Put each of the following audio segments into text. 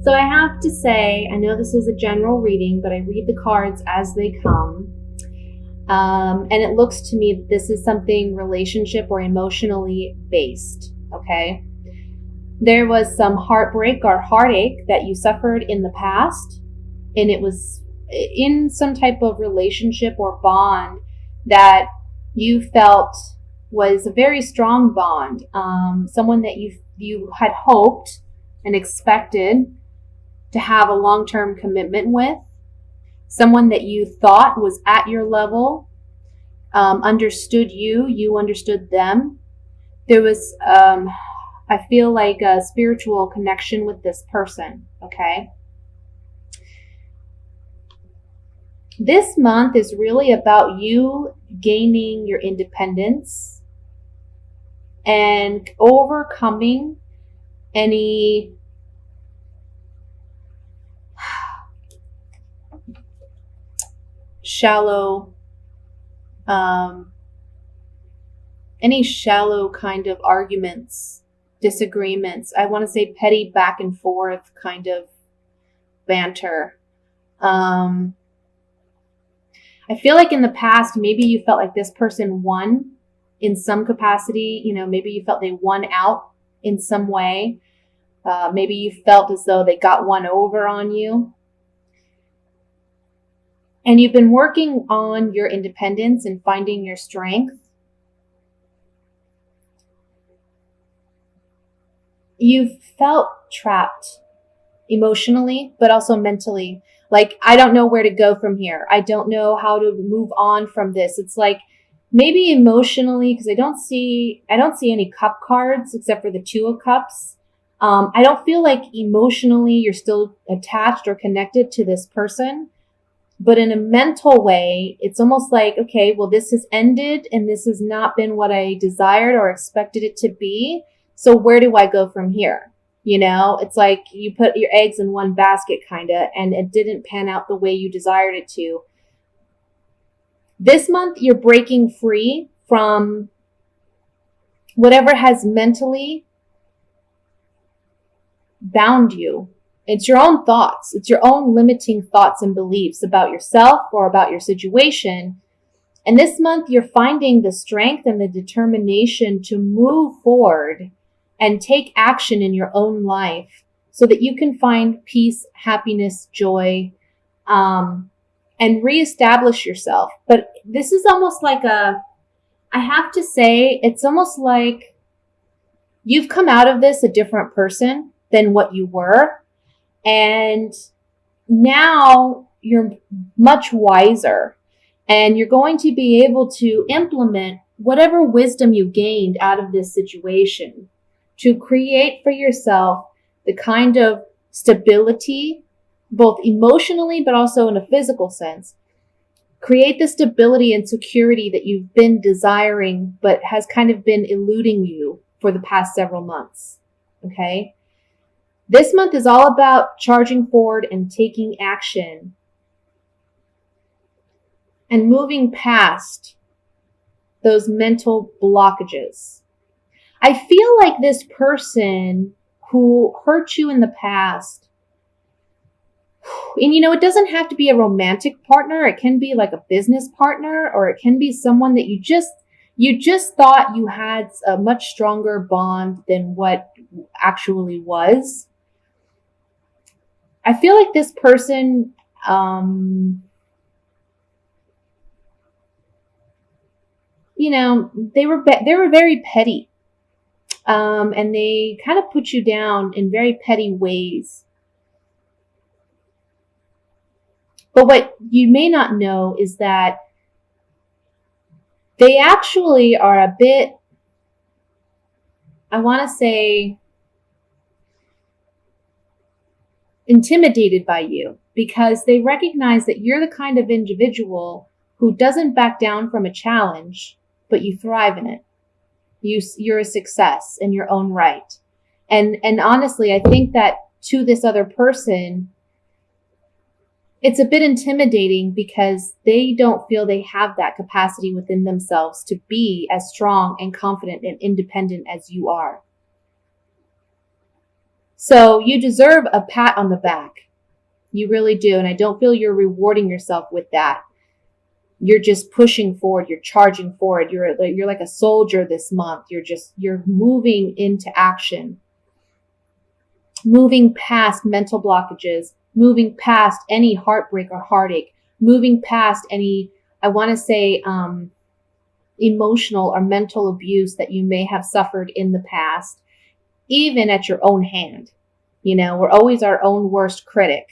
So I have to say, I know this is a general reading, but I read the cards as they come. And it looks to me that this is something relationship or emotionally based, okay? There was some heartbreak or heartache that you suffered in the past, and it was in some type of relationship or bond that you felt was a very strong bond, someone that you had hoped and expected to have a long-term commitment with, someone that you thought was at your level, understood you understood them. There was, I feel like a spiritual connection with this person, okay? This month is really about you gaining your independence and overcoming any shallow kind of arguments, disagreements. I want to say petty back and forth kind of banter. I feel like in the past, maybe you felt like this person won in some capacity. You know, maybe you felt they won out in some way. Maybe you felt as though they got one over on you. And you've been working on your independence and finding your strength. You've felt trapped emotionally, but also mentally. Like, I don't know where to go from here. I don't know how to move on from this. It's like maybe emotionally, because I don't see any cup cards except for the Two of Cups. I don't feel like emotionally you're still attached or connected to this person. But in a mental way, it's almost like, okay, well, this has ended and this has not been what I desired or expected it to be. So where do I go from here? You know, it's like you put your eggs in one basket kind of, and it didn't pan out the way you desired it to. This month, you're breaking free from whatever has mentally bound you. It's your own thoughts. It's your own limiting thoughts and beliefs about yourself or about your situation. And this month, you're finding the strength and the determination to move forward and take action in your own life so that you can find peace, happiness, joy, and reestablish yourself. But this is almost like I have to say, it's almost like you've come out of this a different person than what you were. And now you're much wiser, and you're going to be able to implement whatever wisdom you gained out of this situation to create for yourself the kind of stability, both emotionally, but also in a physical sense. Create the stability and security that you've been desiring, but has kind of been eluding you for the past several months. Okay? This month is all about charging forward and taking action and moving past those mental blockages. I feel like this person who hurt you in the past, and you know, it doesn't have to be a romantic partner. It can be like a business partner, or it can be someone that you just thought you had a much stronger bond than what actually was. I feel like this person, you know, they were very petty, and they kind of put you down in very petty ways. But what you may not know is that they actually are a bit, I want to say, intimidated by you, because they recognize that you're the kind of individual who doesn't back down from a challenge, but you thrive in it. You're a success in your own right. And honestly, I think that to this other person, it's a bit intimidating because they don't feel they have that capacity within themselves to be as strong and confident and independent as you are. So you deserve a pat on the back. You really do. And I don't feel you're rewarding yourself with that. You're just pushing forward. You're charging forward. You're like a soldier this month. You're moving into action, moving past mental blockages, moving past any heartbreak or heartache, moving past any, I want to say, emotional or mental abuse that you may have suffered in the past, even at your own hand. We're always our own worst critic.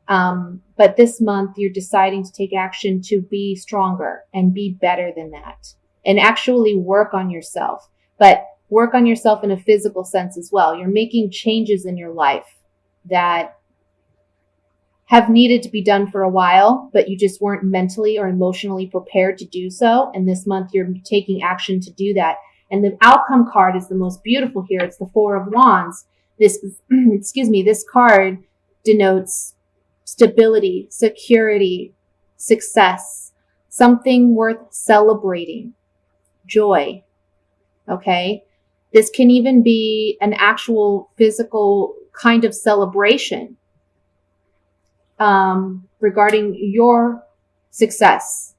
But this month you're deciding to take action to be stronger and be better than that and actually work on yourself, but work on yourself in a physical sense as well. You're making changes in your life that have needed to be done for a while, but you just weren't mentally or emotionally prepared to do so. And this month you're taking action to do that. And the outcome card is the most beautiful here. It's the Four of Wands. This card denotes stability, security, success, something worth celebrating, joy. Okay. This can even be an actual physical kind of celebration regarding your success,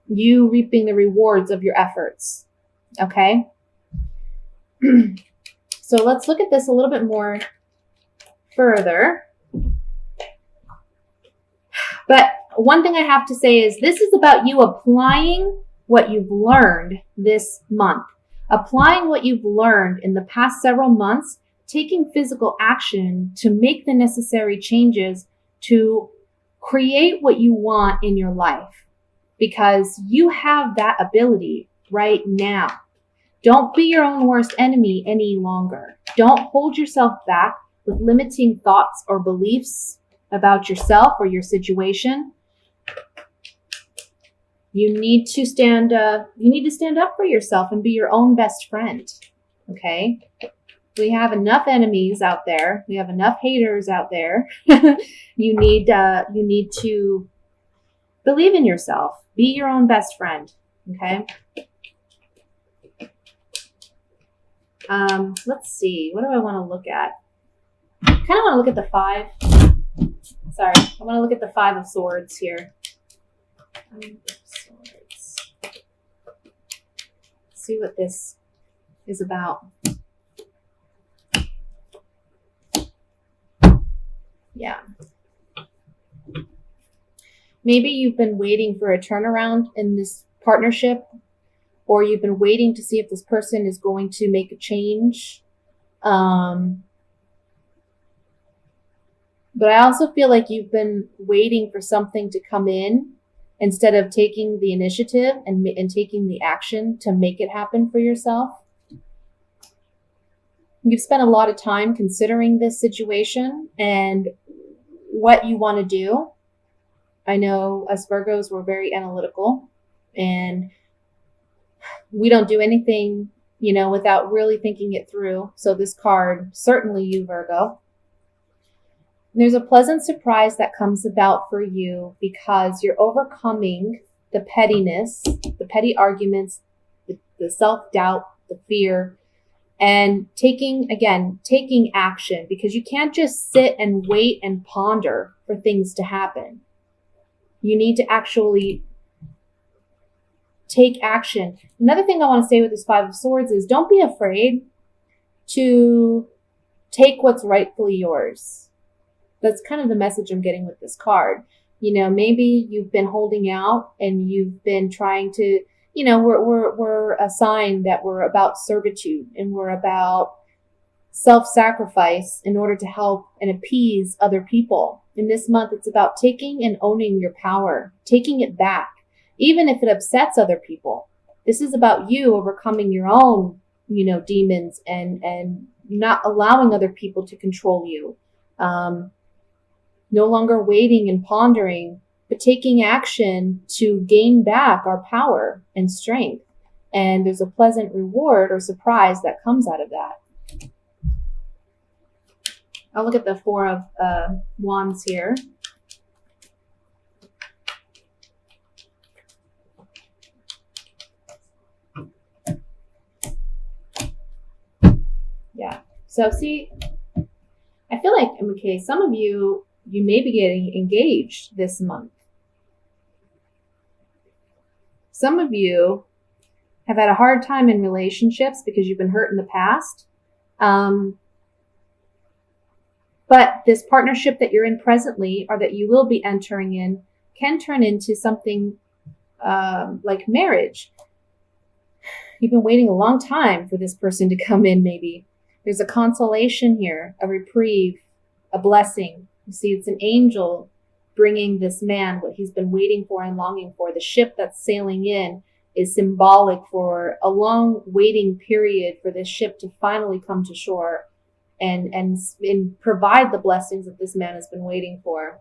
you reaping the rewards of your efforts. Okay. So let's look at this a little bit more further. But one thing I have to say is this is about you applying what you've learned this month, applying what you've learned in the past several months, taking physical action to make the necessary changes to create what you want in your life, because you have that ability right now. Don't be your own worst enemy any longer. Don't hold yourself back with limiting thoughts or beliefs about yourself or your situation. You need to stand up for yourself and be your own best friend. Okay? We have enough enemies out there. We have enough haters out there. You need to believe in yourself. Be your own best friend. Okay? Let's see. What do I want to look at? I kind of want to look at the five. Sorry. I want to look at the Five of Swords here. See what this is about. Yeah. Maybe you've been waiting for a turnaround in this partnership, or you've been waiting to see if this person is going to make a change. But I also feel like you've been waiting for something to come in instead of taking the initiative and taking the action to make it happen for yourself. You've spent a lot of time considering this situation and what you want to do. I know us Virgos, we're very analytical and we don't do anything, without really thinking it through. So this card, certainly you, Virgo. There's a pleasant surprise that comes about for you because you're overcoming the pettiness, the petty arguments, the self-doubt, the fear, and taking action, because you can't just sit and wait and ponder for things to happen. You need to actually take action. Another thing I want to say with this Five of Swords is don't be afraid to take what's rightfully yours. That's kind of the message I'm getting with this card. Maybe you've been holding out and you've been trying to, we're a sign that we're about servitude and we're about self-sacrifice in order to help and appease other people. In this month, it's about taking and owning your power, taking it back, even if it upsets other people. This is about you overcoming your own, demons and not allowing other people to control you. No longer waiting and pondering, but taking action to gain back our power and strength. And there's a pleasant reward or surprise that comes out of that. I'll look at the Four of Wands here. Yeah. So see, I feel like, okay, some of you may be getting engaged this month. Some of you have had a hard time in relationships because you've been hurt in the past. But this partnership that you're in presently, or that you will be entering in, can turn into something like marriage. You've been waiting a long time for this person to come in, maybe. There's a consolation here, a reprieve, a blessing. You see, it's an angel bringing this man what he's been waiting for and longing for. The ship that's sailing in is symbolic for a long waiting period for this ship to finally come to shore and provide the blessings that this man has been waiting for.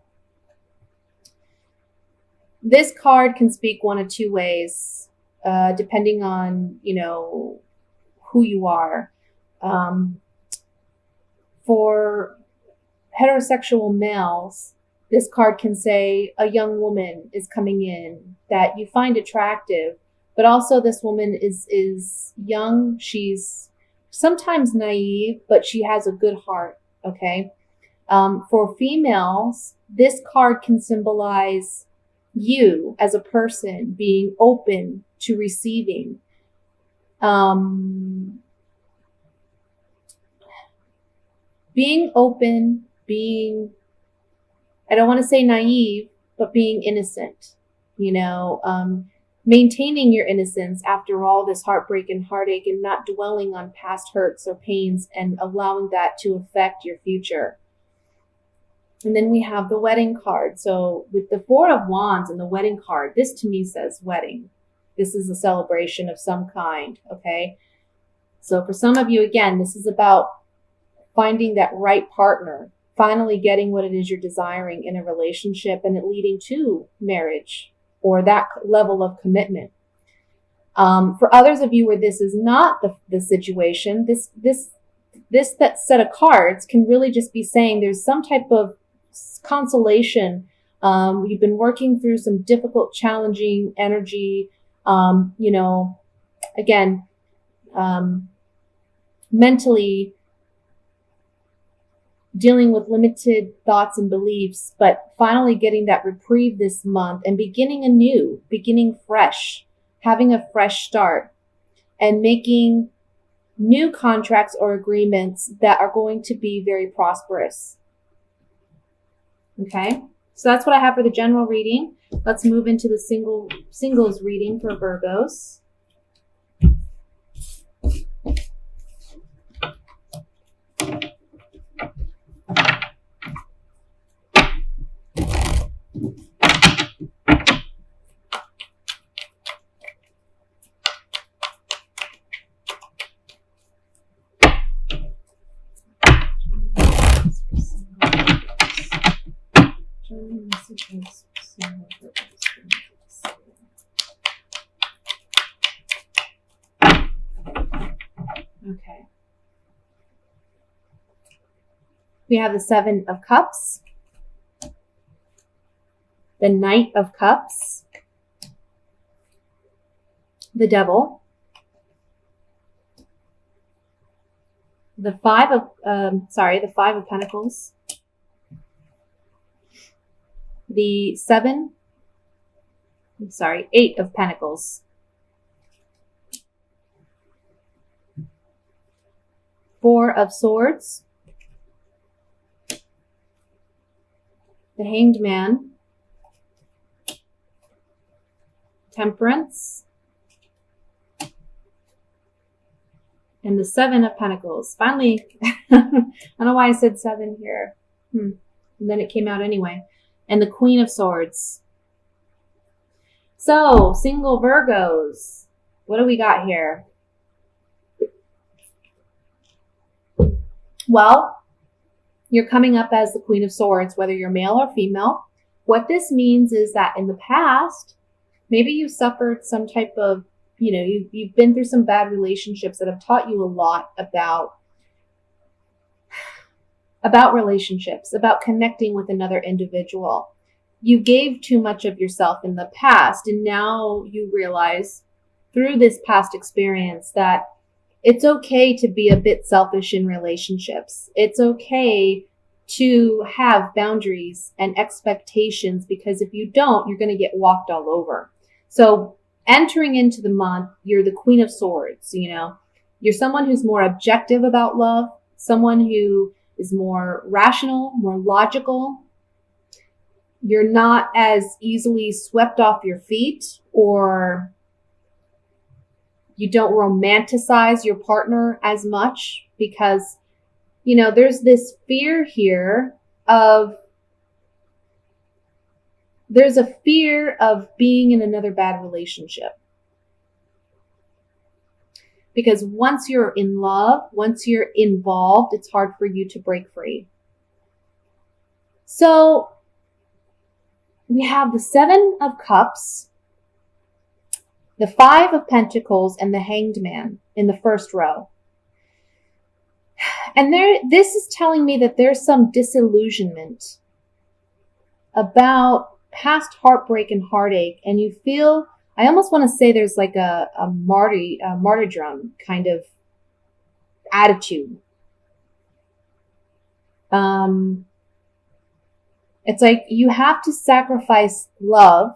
This card can speak one of two ways, depending on, who you are. For heterosexual males, this card can say a young woman is coming in that you find attractive, but also this woman is young. She's sometimes naive, but she has a good heart, okay? For females, this card can symbolize you as a person being open to receiving. Being open, I don't want to say naive, but being innocent, maintaining your innocence after all this heartbreak and heartache, and not dwelling on past hurts or pains and allowing that to affect your future. And then we have the wedding card. So with the Four of Wands and the wedding card, this to me says wedding. This is a celebration of some kind, okay? So for some of you, again, this is about finding that right partner, finally getting what it is you're desiring in a relationship, and it leading to marriage or that level of commitment. For others of you where this is not the situation, that set of cards can really just be saying there's some type of consolation. You've been working through some difficult, challenging energy, mentally dealing with limited thoughts and beliefs, but finally getting that reprieve this month and beginning anew, beginning fresh, having a fresh start, and making new contracts or agreements that are going to be very prosperous. Okay, so that's what I have for the general reading. Let's move into the singles reading for Virgos. Okay. We have the Seven of Cups, the Knight of Cups, the Devil, the Five of Pentacles, the Eight of Pentacles, Four of Swords, the Hanged Man, Temperance, and the Seven of Pentacles. Finally, I don't know why I said seven here. And then it came out anyway. And the Queen of Swords. So, single Virgos, what do we got here? Well, you're coming up as the Queen of Swords, whether you're male or female. What this means is that in the past, maybe you suffered some type of, you've been through some bad relationships that have taught you a lot about relationships, about connecting with another individual. You gave too much of yourself in the past, and now you realize through this past experience that it's okay to be a bit selfish in relationships. It's okay to have boundaries and expectations, because if you don't, you're going to get walked all over. So entering into the month, you're the Queen of Swords, You're someone who's more objective about love, someone who is more rational, more logical. You're not as easily swept off your feet, or you don't romanticize your partner as much, because, there's this fear here there's a fear of being in another bad relationship. Because once you're in love, once you're involved, it's hard for you to break free. So we have the 7 of Cups, the 5 of Pentacles, and the Hanged Man in the first row. And this is telling me that there's some disillusionment about past heartbreak and heartache, and you feel, I almost want to say there's like a martyrdom kind of attitude. It's like you have to sacrifice love,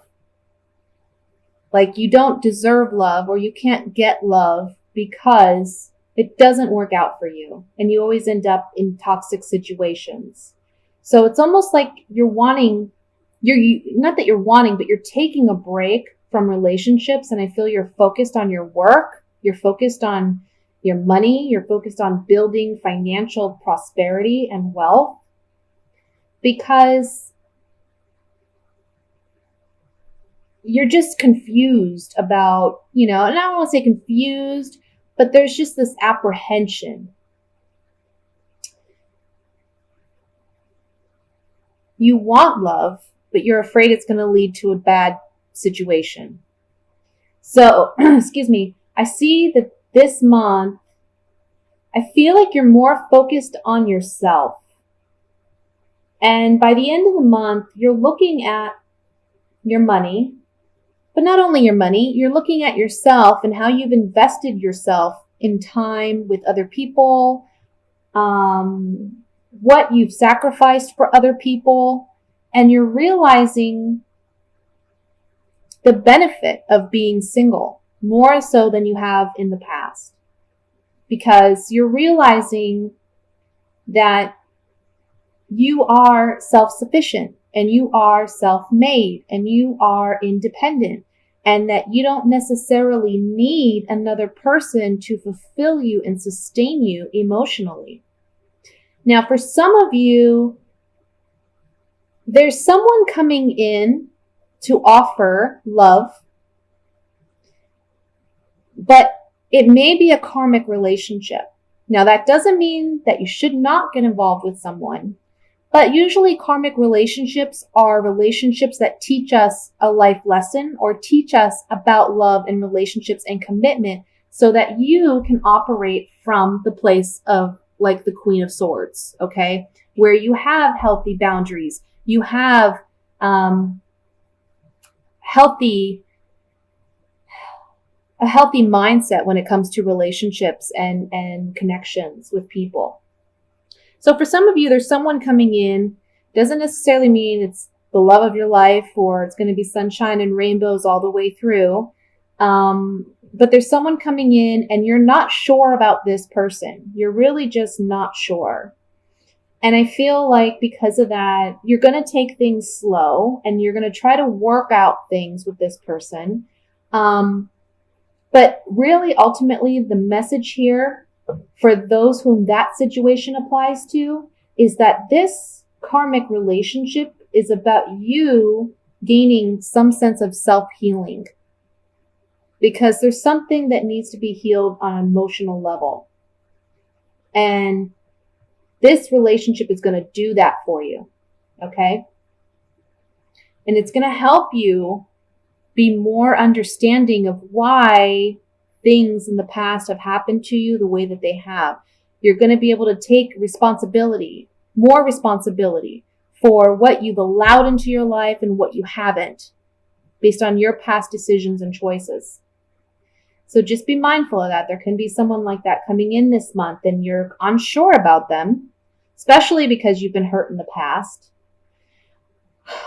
like you don't deserve love, or you can't get love because it doesn't work out for you, and you always end up in toxic situations. So it's almost like not that you're wanting, but you're taking a break from relationships, and I feel you're focused on your work, you're focused on your money, you're focused on building financial prosperity and wealth, because you're just confused about, and I don't want to say confused, but there's just this apprehension. You want love, but you're afraid it's going to lead to a bad situation. So, excuse me, I see that this month, I feel like you're more focused on yourself. And by the end of the month, you're looking at your money, but not only your money, you're looking at yourself and how you've invested yourself in time with other people, what you've sacrificed for other people, and you're realizing the benefit of being single more so than you have in the past, because you're realizing that you are self-sufficient, and you are self-made, and you are independent, and that you don't necessarily need another person to fulfill you and sustain you emotionally. Now, for some of you, there's someone coming in to offer love, but it may be a karmic relationship. Now, that doesn't mean that you should not get involved with someone. But usually karmic relationships are relationships that teach us a life lesson, or teach us about love and relationships and commitment, so that you can operate from the place of like the Queen of Swords, okay? Where you have healthy boundaries, you have a healthy mindset when it comes to relationships and connections with people. So for some of you, there's someone coming in. Doesn't necessarily mean it's the love of your life, or it's going to be sunshine and rainbows all the way through. But there's someone coming in and you're not sure about this person. You're really just not sure. And I feel like because of that, you're going to take things slow and you're going to try to work out things with this person. But really, ultimately, the message here for those whom that situation applies to is that this karmic relationship is about you gaining some sense of self-healing, because there's something that needs to be healed on an emotional level. And this relationship is going to do that for you. Okay? And it's going to help you be more understanding of why things in the past have happened to you the way that they have. You're going to be able to take responsibility, more responsibility for what you've allowed into your life and what you haven't, based on your past decisions and choices. So just be mindful of that. There can be someone like that coming in this month and you're unsure about them. especially because you've been hurt in the past.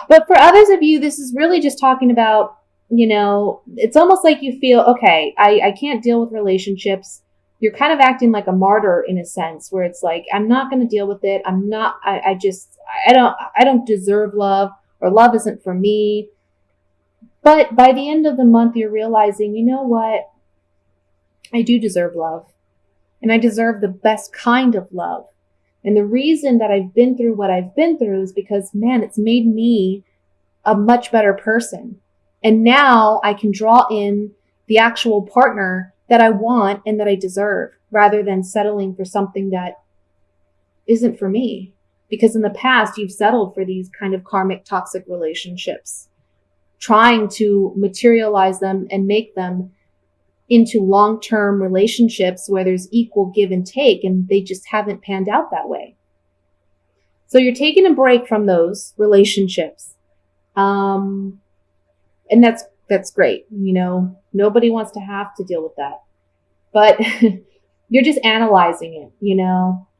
But for others of you, this is really just talking about, it's almost like you feel, okay, I can't deal with relationships. You're kind of acting like a martyr in a sense, where it's like, I'm not going to deal with it. I don't deserve love, or love isn't for me. But by the end of the month, you're realizing, you know what? I do deserve love, and I deserve the best kind of love. And the reason that I've been through what I've been through is because, man, it's made me a much better person. And now I can draw in the actual partner that I want and that I deserve, rather than settling for something that isn't for me. Because in the past, you've settled for these kind of karmic toxic relationships, trying to materialize them and make them into long-term relationships where there's equal give and take, and they just haven't panned out that way. So you're taking a break from those relationships. And that's great. Nobody wants to have to deal with that, but you're just analyzing it.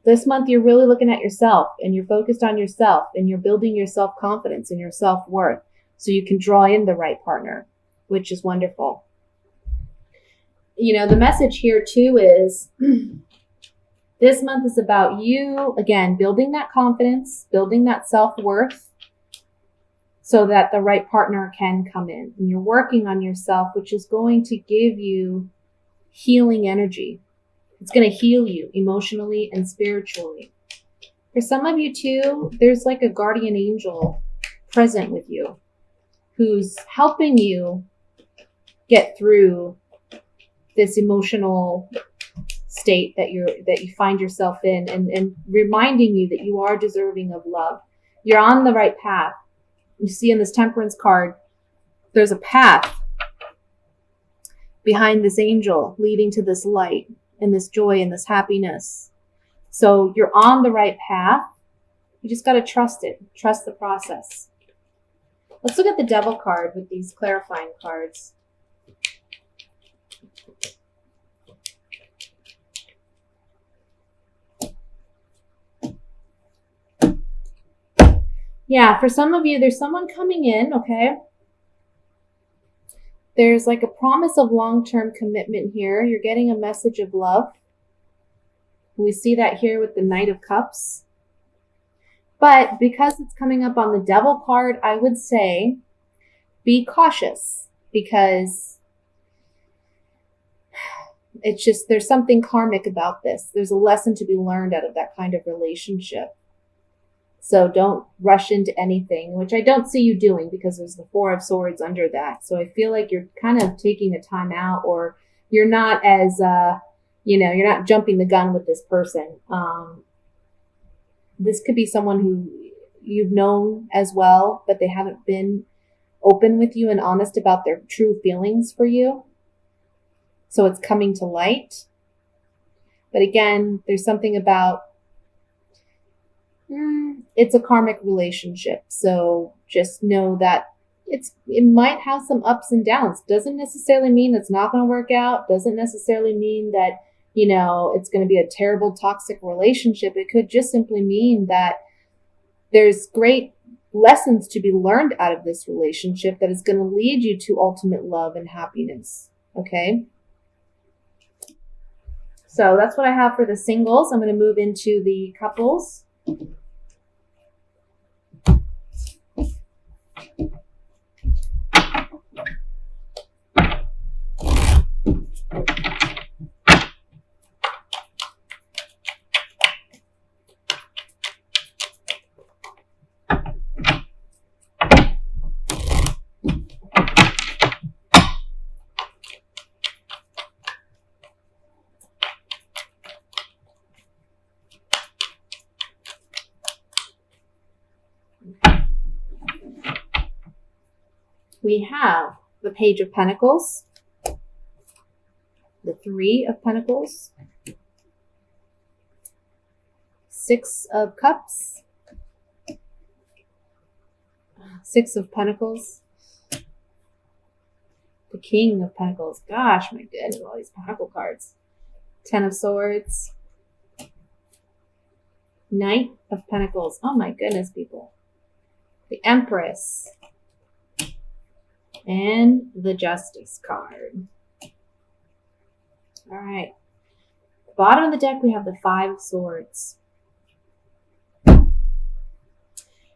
This month, you're really looking at yourself, and you're focused on yourself, and you're building your self-confidence and your self-worth so you can draw in the right partner, which is wonderful. The message here too is this month is about you, again, building that confidence, building that self-worth so that the right partner can come in. And you're working on yourself, which is going to give you healing energy. It's going to heal you emotionally and spiritually. For some of you too, there's like a guardian angel present with you who's helping you get through this emotional state that you find yourself in, and reminding you that you are deserving of love. You're on the right path. You see in this Temperance card, there's a path behind this angel leading to this light and this joy and this happiness. So you're on the right path. You just got to trust it. Trust the process. Let's look at the Devil card with these clarifying cards. Yeah, for some of you, there's someone coming in, okay? There's like a promise of long-term commitment here. You're getting a message of love. We see that here with the Knight of Cups. But because it's coming up on the Devil card, I would say be cautious, because it's just, there's something karmic about this. There's a lesson to be learned out of that kind of relationship. So don't rush into anything, which I don't see you doing, because there's the Four of Swords under that. So I feel like you're kind of taking a time out, or you're not as, you're not jumping the gun with this person. This could be someone who you've known as well, but they haven't been open with you and honest about their true feelings for you. So it's coming to light. But again, there's something about, it's a karmic relationship. So just know that it might have some ups and downs. Doesn't necessarily mean it's not going to work out. Doesn't necessarily mean that, it's going to be a terrible toxic relationship. It could just simply mean that there's great lessons to be learned out of this relationship that is going to lead you to ultimate love and happiness. Okay. So that's what I have for the singles. I'm going to move into the couples. We have the Page of Pentacles, the Three of Pentacles, Six of Cups, Six of Pentacles, the King of Pentacles. Gosh, my goodness, all these Pentacle cards. Ten of Swords, Knight of Pentacles. Oh my goodness, people. The Empress. And the Justice card. All right. Bottom of the deck, we have the Five of Swords.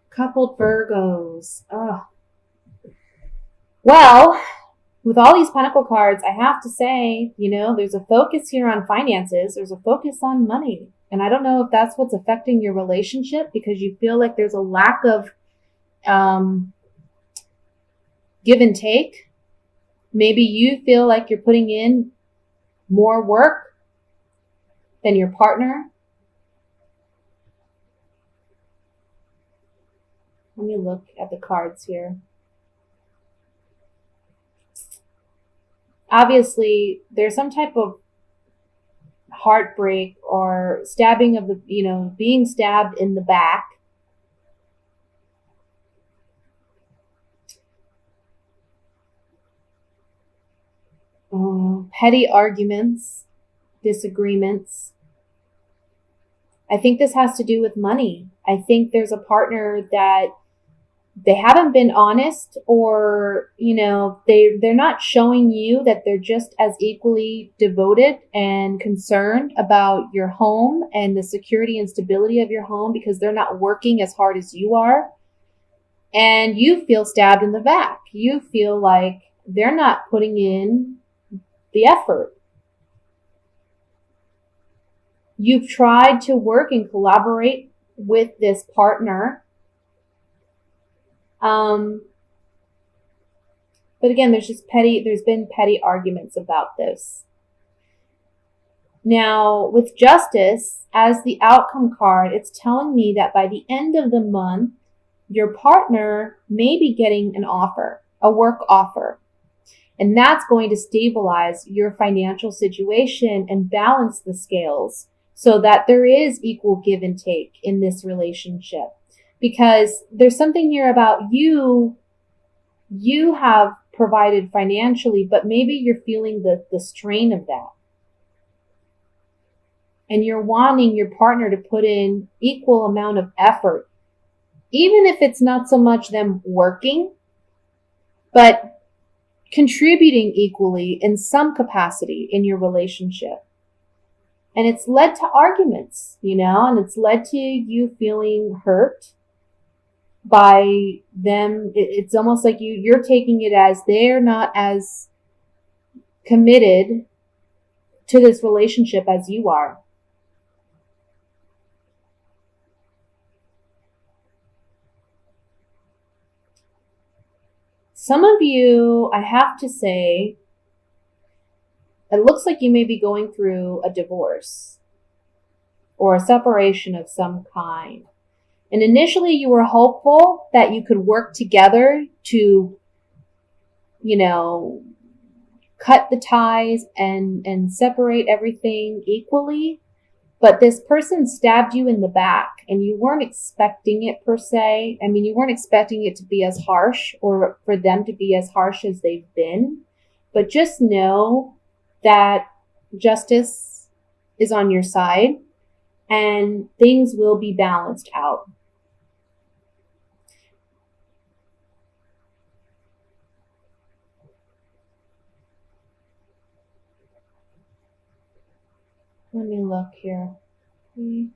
Coupled Virgos. Oh. Well, with all these Pentacle cards, I have to say, there's a focus here on finances. There's a focus on money. And I don't know if that's what's affecting your relationship because you feel like there's a lack of give and take. Maybe you feel like you're putting in more work than your partner. Let me look at the cards here. Obviously, there's some type of heartbreak or stabbing of the, being stabbed in the back. Petty arguments, disagreements. I think this has to do with money. I think there's a partner that they haven't been honest, or, they're not showing you that they're just as equally devoted and concerned about your home and the security and stability of your home because they're not working as hard as you are. And you feel stabbed in the back. You feel like they're not putting in the effort. You've tried to work and collaborate with this partner. But again, there's been petty arguments about this. Now, with Justice as the outcome card, it's telling me that by the end of the month, your partner may be getting an offer, a work offer. And that's going to stabilize your financial situation and balance the scales so that there is equal give and take in this relationship. Because there's something here about you have provided financially, but maybe you're feeling the strain of that. And you're wanting your partner to put in equal amount of effort, even if it's not so much them working, but contributing equally in some capacity in your relationship. And it's led to arguments, and it's led to you feeling hurt by them. It's almost like you're taking it as they're not as committed to this relationship as you are. Some of you, I have to say, it looks like you may be going through a divorce or a separation of some kind. And initially you were hopeful that you could work together to, cut the ties and separate everything equally. But this person stabbed you in the back and you weren't expecting it per se. I mean, you weren't expecting it to be as harsh or for them to be as harsh as they've been. But just know that justice is on your side and things will be balanced out. Let me look here. I'm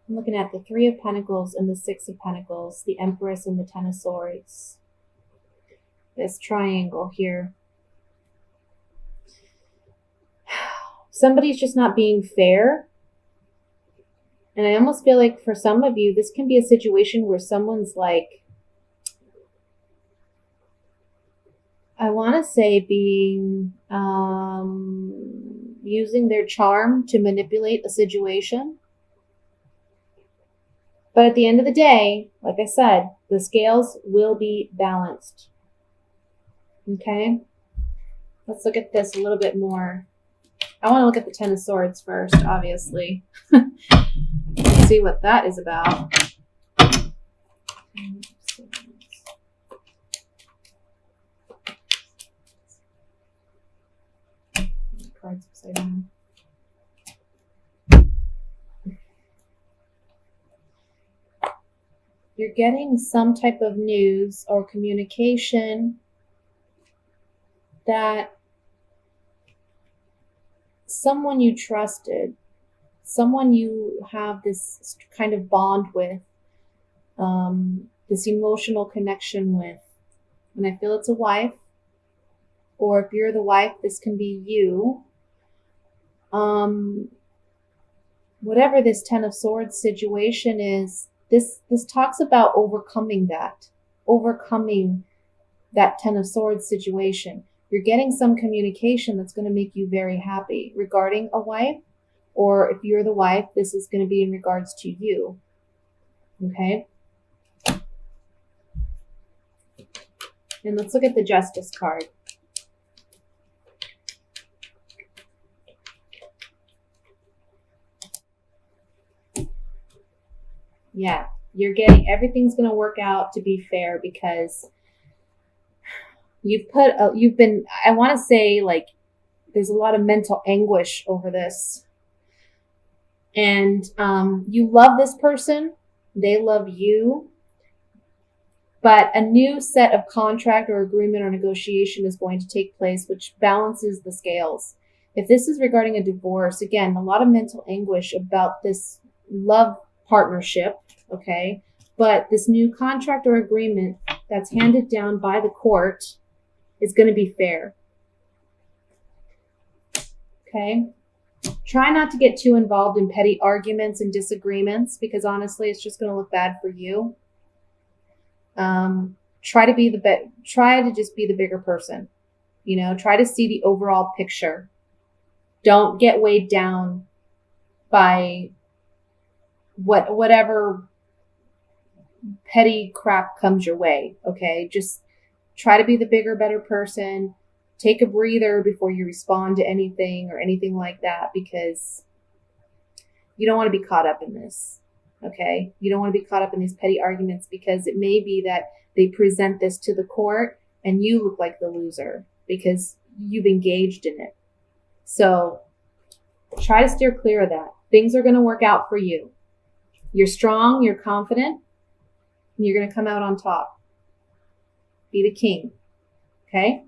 looking at the Three of Pentacles and the Six of Pentacles, the Empress and the Ten of Swords. This triangle here. Somebody's just not being fair. And I almost feel like for some of you, this can be a situation where someone's like, I want to say being, using their charm to manipulate a situation. But at the end of the day, like I said, the scales will be balanced. Okay? Let's look at this a little bit more. I want to look at the Ten of Swords first, obviously. Let's see what that is about. Cards upside down. you're getting some type of news or communication that someone you trusted, someone you have this kind of bond with, this emotional connection with, and I feel it's a wife, or if you're the wife, this can be you. Whatever this Ten of Swords situation is, this talks about overcoming that Ten of Swords situation. You're getting some communication that's going to make you very happy regarding a wife, or if you're the wife, this is going to be in regards to you. Okay? And let's look at the Justice card. Yeah, you're getting, everything's going to work out to be fair because you've been, I want to say, like, there's a lot of mental anguish over this. And you love this person. They love you. But a new set of contract or agreement or negotiation is going to take place, which balances the scales. If this is regarding a divorce, again, a lot of mental anguish about this love partnership, okay? But this new contract or agreement that's handed down by the court is going to be fair. Okay? Try not to get too involved in petty arguments and disagreements because honestly, it's just going to look bad for you. Try to just be the bigger person. You know, try to see the overall picture. Don't get weighed down by whatever petty crap comes your way. Okay, just try to be the bigger, better person. Take a breather before you respond to anything or anything like that, because you don't want to be caught up in this. Okay, you don't want to be caught up in these petty arguments, because it may be that they present this to the court and you look like the loser because you've engaged in it. So try to steer clear of that. Things are going to work out for you. You're strong, you're confident, and you're going to come out on top. Be the king. Okay?